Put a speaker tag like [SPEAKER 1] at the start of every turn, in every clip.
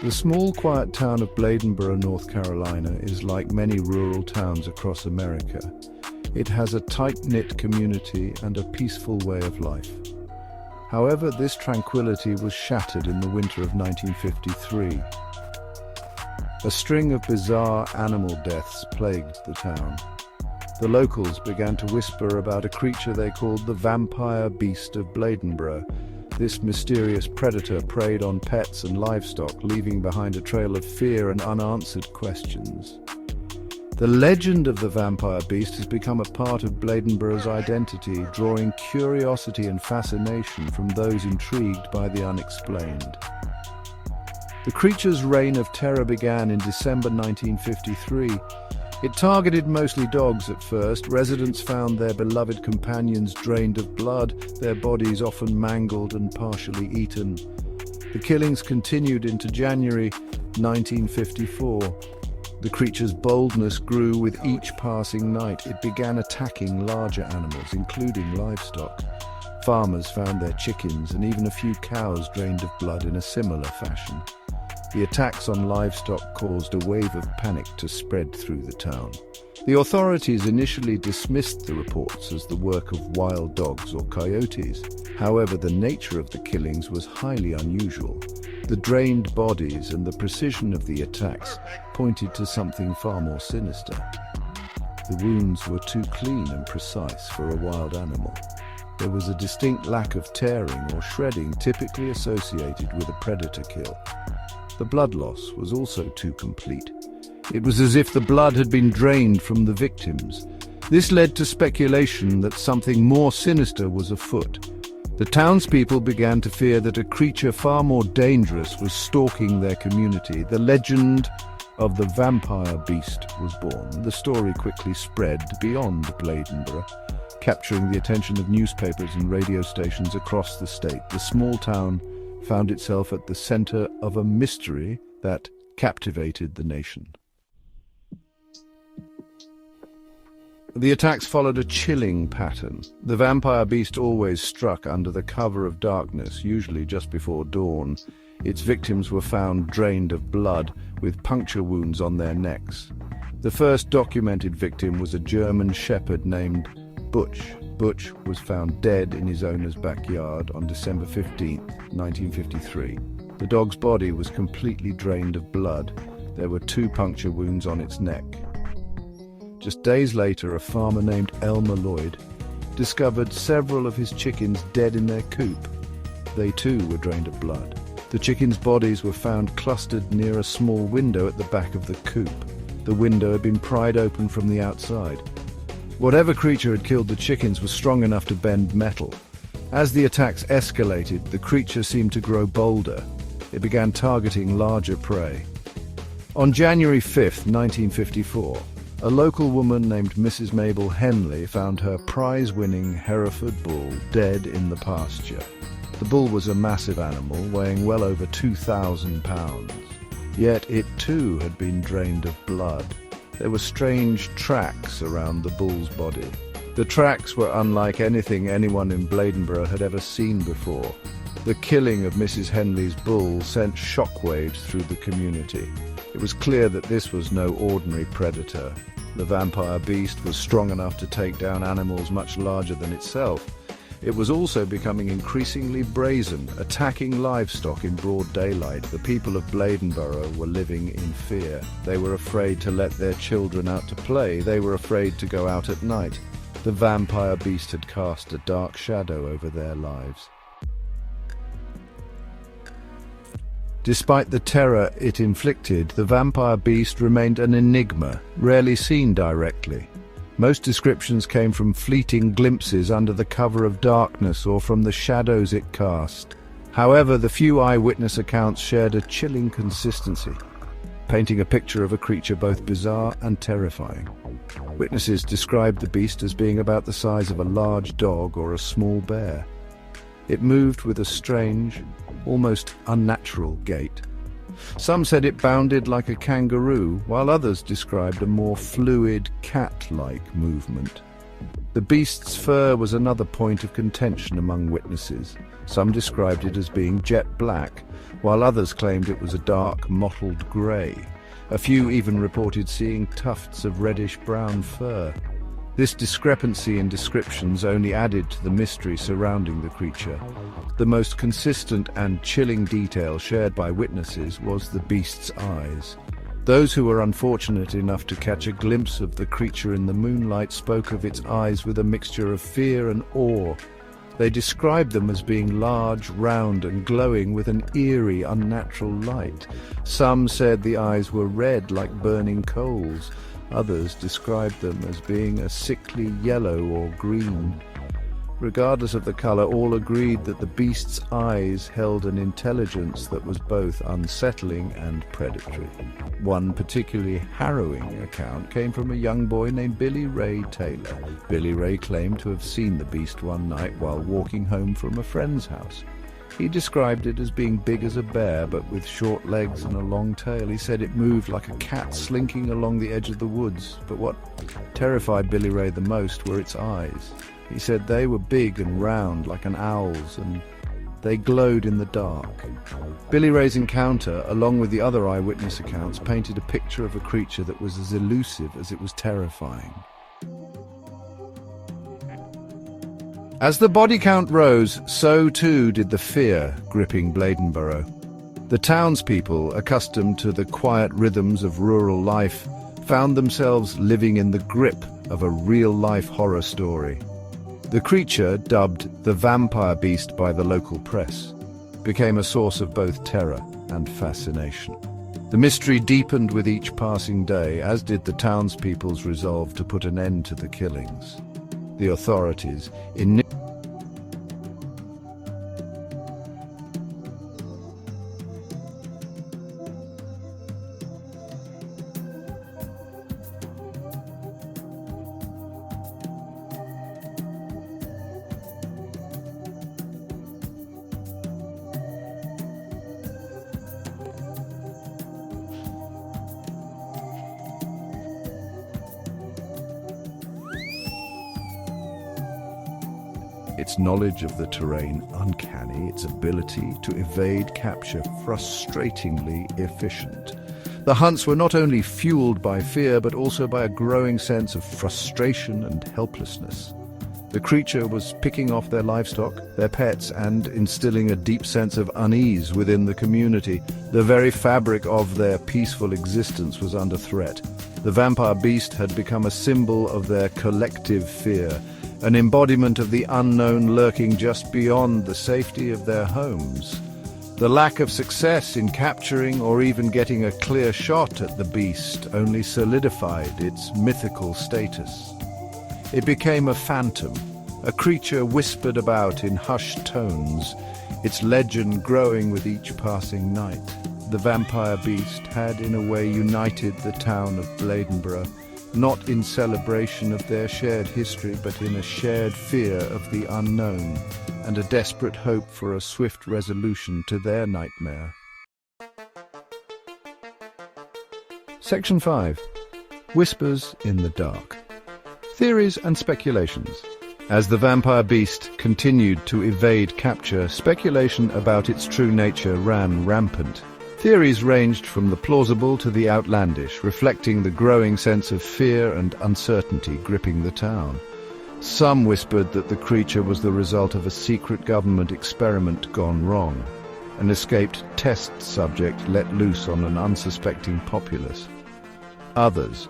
[SPEAKER 1] The small, quiet town of Bladenboro, North Carolina, is like many rural towns across America. It has a tight-knit community and a peaceful way of life. However, this tranquility was shattered in the winter of 1953. A string of bizarre animal deaths plagued the town. The locals began to whisper about a creature they called the vampire beast of Bladenboro. This mysterious predator preyed on pets and livestock, leaving behind a trail of fear and unanswered questions. The legend of the vampire beast has become a part of Bladenboro's identity, drawing curiosity and fascination from those intrigued by the unexplained. The creature's reign of terror began in December 1953. It targeted mostly dogs at first. Residents found their beloved companions drained of blood, their bodies often mangled and partially eaten. The killings continued into January 1954. The creature's boldness grew with each passing night. It began attacking larger animals, including livestock. Farmers found their chickens and even a few cows drained of blood in a similar fashion. The attacks on livestock caused a wave of panic to spread through the town. The authorities initially dismissed the reports as the work of wild dogs or coyotes. However, the nature of the killings was highly unusual. The drained bodies and the precision of the attacks pointed to something far more sinister. The wounds were too clean and precise for a wild animal. There was a distinct lack of tearing or shredding typically associated with a predator kill. The blood loss was also too complete. It was as if the blood had been drained from the victims. This led to speculation that something more sinister was afoot. The townspeople began to fear that a creature far more dangerous was stalking their community. The legend of the vampire beast was born. The story quickly spread beyond Bladenboro, capturing the attention of newspapers and radio stations across the state. The small town found itself at the center of a mystery that captivated the nation. The attacks followed a chilling pattern. The vampire beast always struck under the cover of darkness, usually just before dawn. Its victims were found drained of blood, with puncture wounds on their necks. The first documented victim was a German shepherd named Butch. Butch was found dead in his owner's backyard on December 15, 1953. The dog's body was completely drained of blood. There were 2 puncture wounds on its neck. Just days later, a farmer named Elmer Lloyd discovered several of his chickens dead in their coop. They too were drained of blood. The chickens' bodies were found clustered near a small window at the back of the coop. The window had been pried open from the outside. Whatever creature had killed the chickens was strong enough to bend metal. As the attacks escalated, the creature seemed to grow bolder. It began targeting larger prey. On January 5, 1954, a local woman named Mrs. Mabel Henley found her prize-winning Hereford bull dead in the pasture. The bull was a massive animal, weighing well over 2,000 pounds. Yet it too had been drained of blood. There were strange tracks around the bull's body. The tracks were unlike anything anyone in Bladenboro had ever seen before. The killing of Mrs. Henley's bull sent shockwaves through the community. It was clear that this was no ordinary predator. The vampire beast was strong enough to take down animals much larger than itself. It was also becoming increasingly brazen, attacking livestock in broad daylight. The people of Bladenboro were living in fear. They were afraid to let their children out to play. They were afraid to go out at night. The vampire beast had cast a dark shadow over their lives. Despite the terror it inflicted, the vampire beast remained an enigma, rarely seen directly. Most descriptions came from fleeting glimpses under the cover of darkness or from the shadows it cast. However, the few eyewitness accounts shared a chilling consistency, painting a picture of a creature both bizarre and terrifying. Witnesses described the beast as being about the size of a large dog or a small bear. It moved with a strange, almost unnatural gait. Some said it bounded like a kangaroo, while others described a more fluid, cat-like movement. The beast's fur was another point of contention among witnesses. Some described it as being jet black, while others claimed it was a dark, mottled grey. A few even reported seeing tufts of reddish-brown fur. This discrepancy in descriptions only added to the mystery surrounding the creature. The most consistent and chilling detail shared by witnesses was the beast's eyes. Those who were unfortunate enough to catch a glimpse of the creature in the moonlight spoke of its eyes with a mixture of fear and awe. They described them as being large, round, and glowing with an eerie, unnatural light. Some said the eyes were red like burning coals. Others described them as being a sickly yellow or green. Regardless of the color, all agreed that the beast's eyes held an intelligence that was both unsettling and predatory. One particularly harrowing account came from a young boy named Billy Ray Taylor. Billy Ray claimed to have seen the beast one night while walking home from a friend's house. He described it as being big as a bear, but with short legs and a long tail. He said it moved like a cat slinking along the edge of the woods, but what terrified Billy Ray the most were its eyes. He said they were big and round like an owl's, and they glowed in the dark. Billy Ray's encounter, along with the other eyewitness accounts, painted a picture of a creature that was as elusive as it was terrifying. As the body count rose, so too did the fear gripping Bladenboro. The townspeople, accustomed to the quiet rhythms of rural life, found themselves living in the grip of a real-life horror story. The creature, dubbed the vampire beast by the local press, became a source of both terror and fascination. The mystery deepened with each passing day, as did the townspeople's resolve to put an end to the killings. The authorities, its knowledge of the terrain uncanny, its ability to evade capture frustratingly efficient. The hunts were not only fueled by fear, but also by a growing sense of frustration and helplessness. The creature was picking off their livestock, their pets, and instilling a deep sense of unease within the community. The very fabric of their peaceful existence was under threat. The vampire beast had become a symbol of their collective fear, an embodiment of the unknown lurking just beyond the safety of their homes. The lack of success in capturing or even getting a clear shot at the beast only solidified its mythical status. It became a phantom, a creature whispered about in hushed tones, its legend growing with each passing night. The vampire beast had in a way united the town of Bladenboro, not in celebration of their shared history, but in a shared fear of the unknown and a desperate hope for a swift resolution to their nightmare. Section 5. Whispers in the Dark. Theories and speculations. As the vampire beast continued to evade capture, speculation about its true nature ran rampant. Theories ranged from the plausible to the outlandish, reflecting the growing sense of fear and uncertainty gripping the town. Some whispered that the creature was the result of a secret government experiment gone wrong, an escaped test subject let loose on an unsuspecting populace. Others,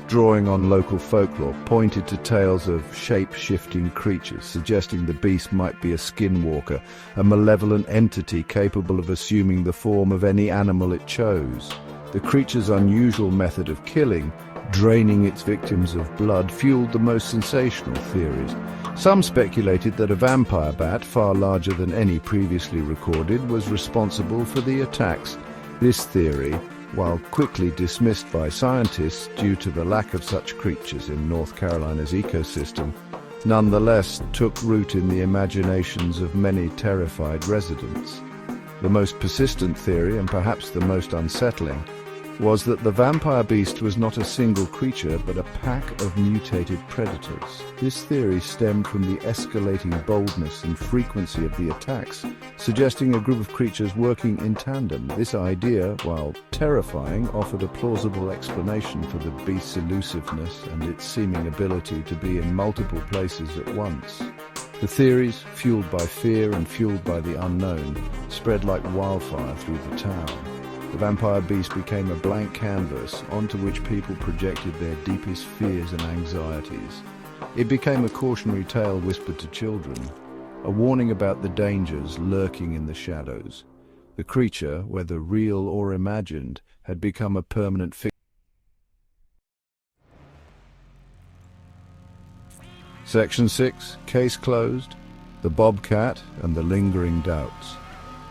[SPEAKER 1] drawing on local folklore, pointed to tales of shape-shifting creatures, suggesting the beast might be a skinwalker, a malevolent entity capable of assuming the form of any animal it chose. The creature's unusual method of killing, draining its victims of blood, fueled the most sensational theories. Some speculated that a vampire bat, far larger than any previously recorded, was responsible for the attacks. This theory, while quickly dismissed by scientists due to the lack of such creatures in North Carolina's ecosystem, nonetheless took root in the imaginations of many terrified residents. The most persistent theory, and perhaps the most unsettling, was that the vampire beast was not a single creature, but a pack of mutated predators. This theory stemmed from the escalating boldness and frequency of the attacks, suggesting a group of creatures working in tandem. This idea, while terrifying, offered a plausible explanation for the beast's elusiveness and its seeming ability to be in multiple places at once. The theories, fueled by fear and fueled by the unknown, spread like wildfire through the town. The vampire beast became a blank canvas onto which people projected their deepest fears and anxieties. It became a cautionary tale whispered to children, a warning about the dangers lurking in the shadows. The creature, whether real or imagined, had become a permanent fixture. Section 6, Case Closed, The Bobcat and the Lingering Doubts.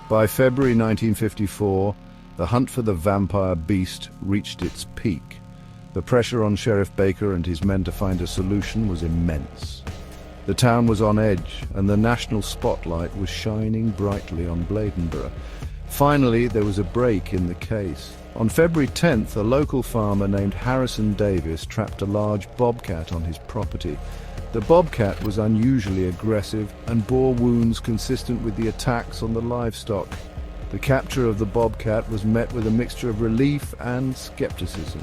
[SPEAKER 1] By February 1954, the hunt for the vampire beast reached its peak. The pressure on Sheriff Baker and his men to find a solution was immense. The town was on edge, and the national spotlight was shining brightly on Bladenboro. Finally, there was a break in the case. On February 10th, a local farmer named Harrison Davis trapped a large bobcat on his property. The bobcat was unusually aggressive and bore wounds consistent with the attacks on the livestock. The capture of the bobcat was met with a mixture of relief and skepticism.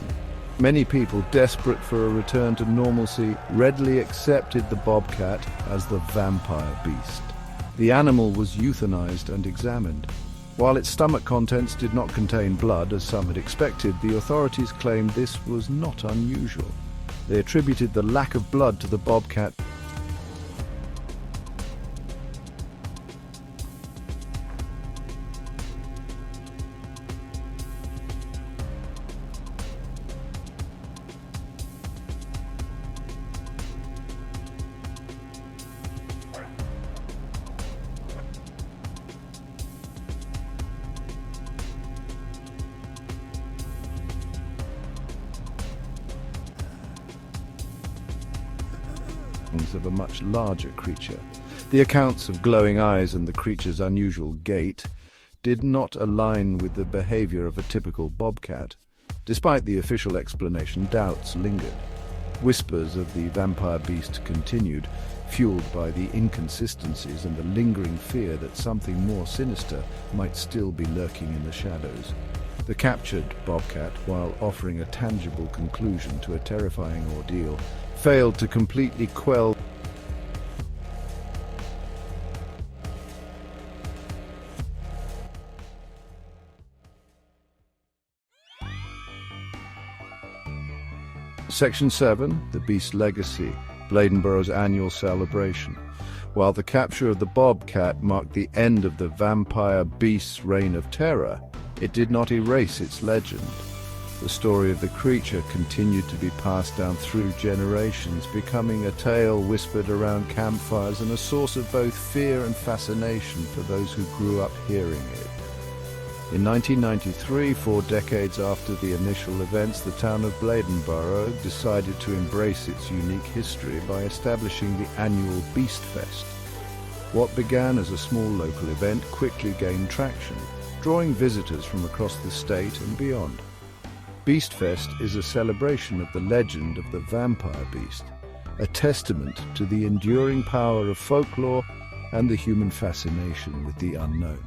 [SPEAKER 1] Many people, desperate for a return to normalcy, readily accepted the bobcat as the vampire beast. The animal was euthanized and examined. While its stomach contents did not contain blood, as some had expected, the authorities claimed this was not unusual. They attributed the lack of blood to the bobcat. Of a much larger creature. The accounts of glowing eyes and the creature's unusual gait did not align with the behavior of a typical bobcat. Despite the official explanation, doubts lingered. Whispers of the vampire beast continued, fueled by the inconsistencies and the lingering fear that something more sinister might still be lurking in the shadows. The captured bobcat, while offering a tangible conclusion to a terrifying ordeal, failed to completely quell Section 7, The Beast's Legacy, Bladenboro's annual celebration. While the capture of the bobcat marked the end of the vampire beast's reign of terror, it did not erase its legend. The story of the creature continued to be passed down through generations, becoming a tale whispered around campfires and a source of both fear and fascination for those who grew up hearing it. In 1993, 4 decades after the initial events, the town of Bladenboro decided to embrace its unique history by establishing the annual Beast Fest. What began as a small local event quickly gained traction, drawing visitors from across the state and beyond. Beast Fest is a celebration of the legend of the vampire beast, a testament to the enduring power of folklore and the human fascination with the unknown.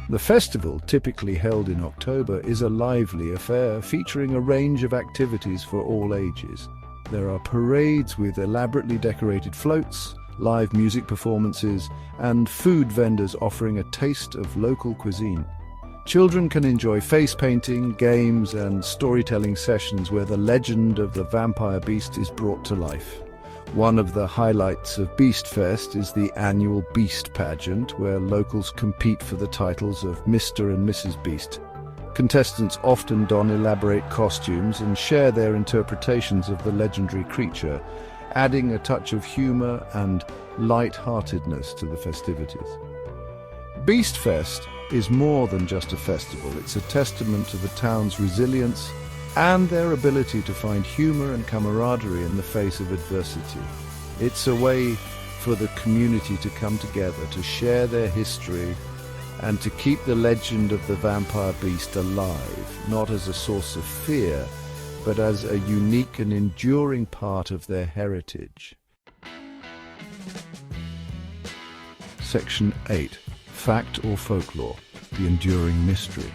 [SPEAKER 1] The festival, typically held in October, is a lively affair featuring a range of activities for all ages. There are parades with elaborately decorated floats, live music performances, and food vendors offering a taste of local cuisine. Children can enjoy face painting, games, and storytelling sessions where the legend of the vampire beast is brought to life. One of the highlights of Beast Fest is the annual Beast Pageant, where locals compete for the titles of Mr. and Mrs. Beast. Contestants often don elaborate costumes and share their interpretations of the legendary creature, adding a touch of humor and light-heartedness to the festivities. Beast Fest is more than just a festival. It's a testament to the town's resilience and their ability to find humor and camaraderie in the face of adversity. It's a way for the community to come together, to share their history, and to keep the legend of the vampire beast alive, not as a source of fear, but as a unique and enduring part of their heritage. Section 8. Fact or folklore, the enduring mystery.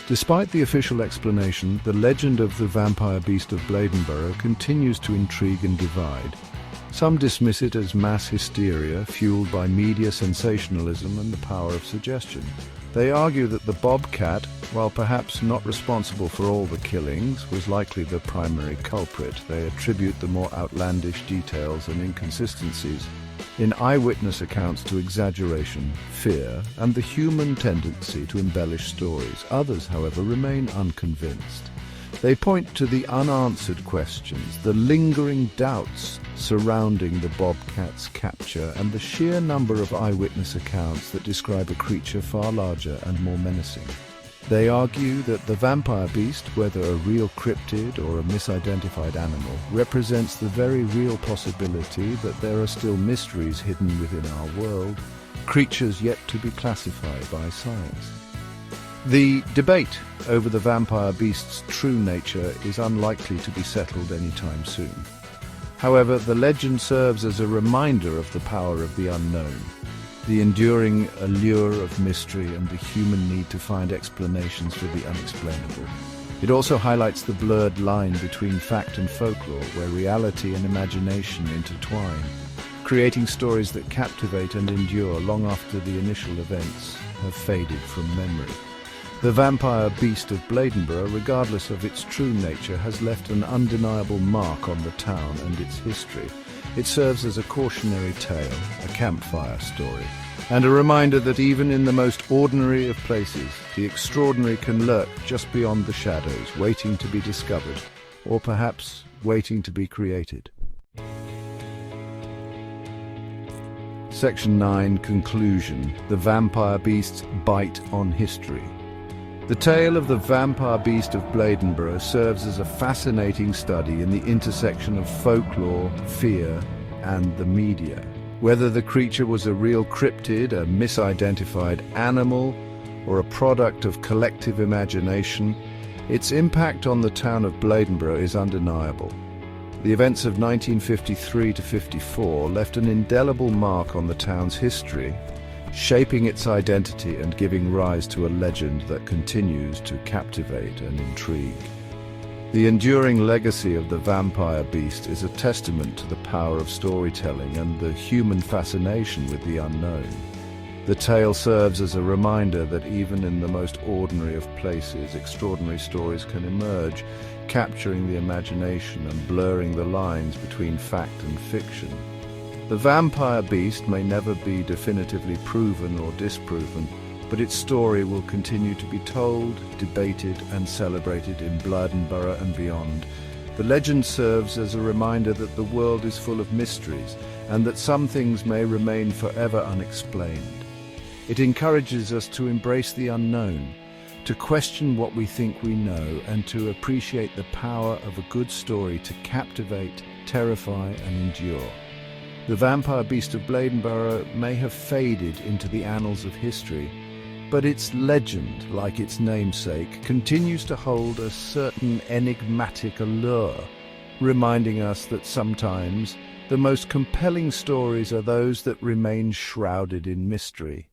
[SPEAKER 1] Despite the official explanation, the legend of the vampire beast of Bladenboro continues to intrigue and divide. Some dismiss it as mass hysteria fueled by media sensationalism and the power of suggestion. They argue that the bobcat, while perhaps not responsible for all the killings, was likely the primary culprit. They attribute the more outlandish details and inconsistencies in eyewitness accounts to exaggeration, fear, and the human tendency to embellish stories. Others, however, remain unconvinced. They point to the unanswered questions, the lingering doubts surrounding the bobcat's capture, and the sheer number of eyewitness accounts that describe a creature far larger and more menacing. They argue that the vampire beast, whether a real cryptid or a misidentified animal, represents the very real possibility that there are still mysteries hidden within our world, creatures yet to be classified by science. The debate over the vampire beast's true nature is unlikely to be settled anytime soon. However, the legend serves as a reminder of the power of the unknown, the enduring allure of mystery, and the human need to find explanations for the unexplainable. It also highlights the blurred line between fact and folklore, where reality and imagination intertwine, creating stories that captivate and endure long after the initial events have faded from memory. The vampire beast of Bladenboro, regardless of its true nature, has left an undeniable mark on the town and its history. It serves as a cautionary tale, a campfire story, and a reminder that even in the most ordinary of places, the extraordinary can lurk just beyond the shadows, waiting to be discovered, or perhaps waiting to be created. Section 9. Conclusion. The vampire beast's bite on history. The tale of the vampire beast of Bladenboro serves as a fascinating study in the intersection of folklore, fear, and the media. Whether the creature was a real cryptid, a misidentified animal, or a product of collective imagination, its impact on the town of Bladenboro is undeniable. The events of 1953 to 54 left an indelible mark on the town's history, shaping its identity and giving rise to a legend that continues to captivate and intrigue. The enduring legacy of the vampire beast is a testament to the power of storytelling and the human fascination with the unknown. The tale serves as a reminder that even in the most ordinary of places, extraordinary stories can emerge, capturing the imagination and blurring the lines between fact and fiction. The vampire beast may never be definitively proven or disproven, but its story will continue to be told, debated, and celebrated in Bladenboro and beyond. The legend serves as a reminder that the world is full of mysteries, and that some things may remain forever unexplained. It encourages us to embrace the unknown, to question what we think we know, and to appreciate the power of a good story to captivate, terrify, and endure. The vampire beast of Bladenboro may have faded into the annals of history, but its legend, like its namesake, continues to hold a certain enigmatic allure, reminding us that sometimes the most compelling stories are those that remain shrouded in mystery.